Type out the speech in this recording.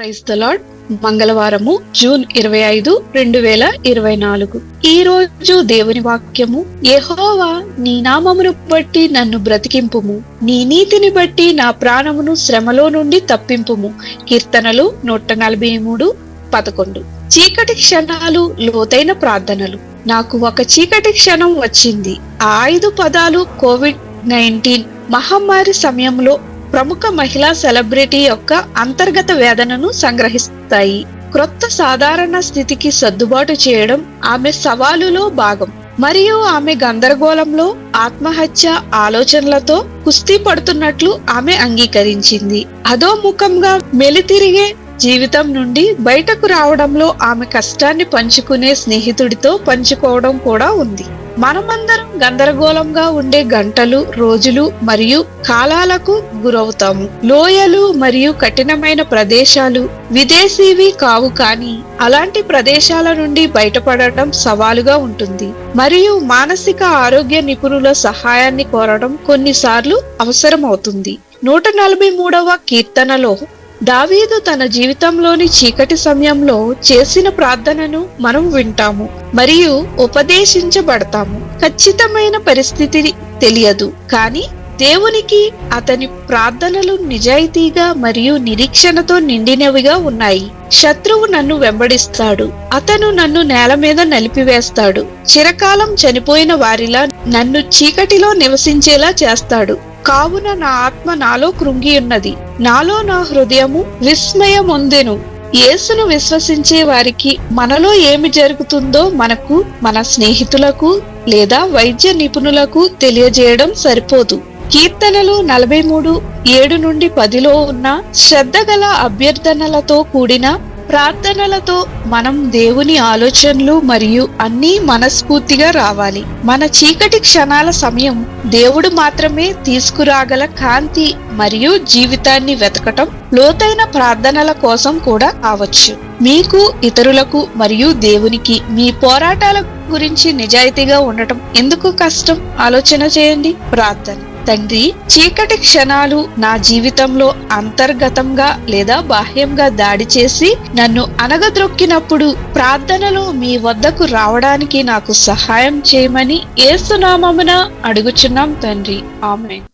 Praise the lord. మంగళవారము June 25, 2024. ఈ రోజు దేవుని వాక్యము: యెహోవా, నీ నామమును బట్టి నన్ను బ్రతికింపుము, నీ నీతిని బట్టి నా ప్రాణమును శ్రమలో నుండి తప్పింపుము. కీర్తనలు 143:11. చీకటి క్షణాలు, లోతైన ప్రార్థనలు. నాకు ఒక చీకటి క్షణం వచ్చింది. ఆ 5 పదాలు కోవిడ్-19 మహమ్మారి సమయంలో ప్రముఖ మహిళా సెలబ్రిటీ యొక్క అంతర్గత వేదనను సంగ్రహిస్తాయి. క్రొత్త సాధారణ స్థితికి సర్దుబాటు చేయడం ఆమె సవాలులో భాగం, మరియు ఆమె గందరగోళంలో ఆత్మహత్య ఆలోచనలతో కుస్తీ పడుతున్నట్లు ఆమె అంగీకరించింది. అధోముఖంగా మెలితిరిగే జీవితం నుండి బయటకు రావడంలో ఆమె కష్టాన్ని పంచుకునే స్నేహితుడితో పంచుకోవడం కూడా ఉంది. మనమందరం గందరగోళంగా ఉండే గంటలు, రోజులు మరియు కాలాలకు గురవుతాము. లోయలు మరియు కఠినమైన ప్రదేశాలు విదేశీవి కావు, కానీ అలాంటి ప్రదేశాల నుండి బయటపడటం సవాలుగా ఉంటుంది, మరియు మానసిక ఆరోగ్య నిపుణుల సహాయాన్ని కోరడం కొన్నిసార్లు అవసరమవుతుంది. 143వ కీర్తనలో దావీదు తన జీవితంలోని చీకటి సమయంలో చేసిన ప్రార్థనను మనం వింటాము మరియు ఉపదేశించబడతాము. ఖచ్చితమైన పరిస్థితి తెలియదు, కానీ దేవునికి అతని ప్రార్థనలు నిజాయితీగా మరియు నిరీక్షణతో నిండినవిగా ఉన్నాయి. శత్రువు నన్ను వెంబడిస్తాడు, అతను నన్ను నేల మీద నలిపివేస్తాడు. చిరకాలం చనిపోయిన వారిలా నన్ను చీకటిలో నివసించేలా చేస్తాడు. కావున నా ఆత్మ నాలో కృంగి ఉన్నది, నాలో నా హృదయము విస్మయమొందెను. యేసును విశ్వసించే వారికి మనలో ఏమి జరుగుతుందో మనకు, మన స్నేహితులకు లేదా వైద్య నిపుణులకు తెలియజేయడం సరిపోదు. కీర్తనలు 43:7-10లో ఉన్న శ్రద్ధగల అభ్యర్థనలతో కూడిన ప్రార్థనలతో మనం దేవుని ఆలోచనలు మరియు అన్నీ మనస్ఫూర్తిగా రావాలి. మన చీకటి క్షణాల సమయం దేవుడు మాత్రమే తీసుకురాగల కాంతి మరియు జీవితాన్ని వెతకటం లోతైన ప్రార్థనల కోసం కూడా కావచ్చు. మీకు, ఇతరులకు మరియు దేవునికి మీ పోరాటాల గురించి నిజాయితీగా ఉండటం ఎందుకు కష్టం? ఆలోచన చేయండి. ప్రార్థన. తండ్రి, చీకటి క్షణాలు నా జీవితంలో అంతర్గతంగా లేదా బాహ్యంగా దాడి చేసి నన్ను అనగద్రొక్కినప్పుడు ప్రార్థనలో మీ వద్దకు రావడానికి నాకు సహాయం చేయమని యేసు నామమున అడుగుచున్నాం తండ్రి. ఆమేన్.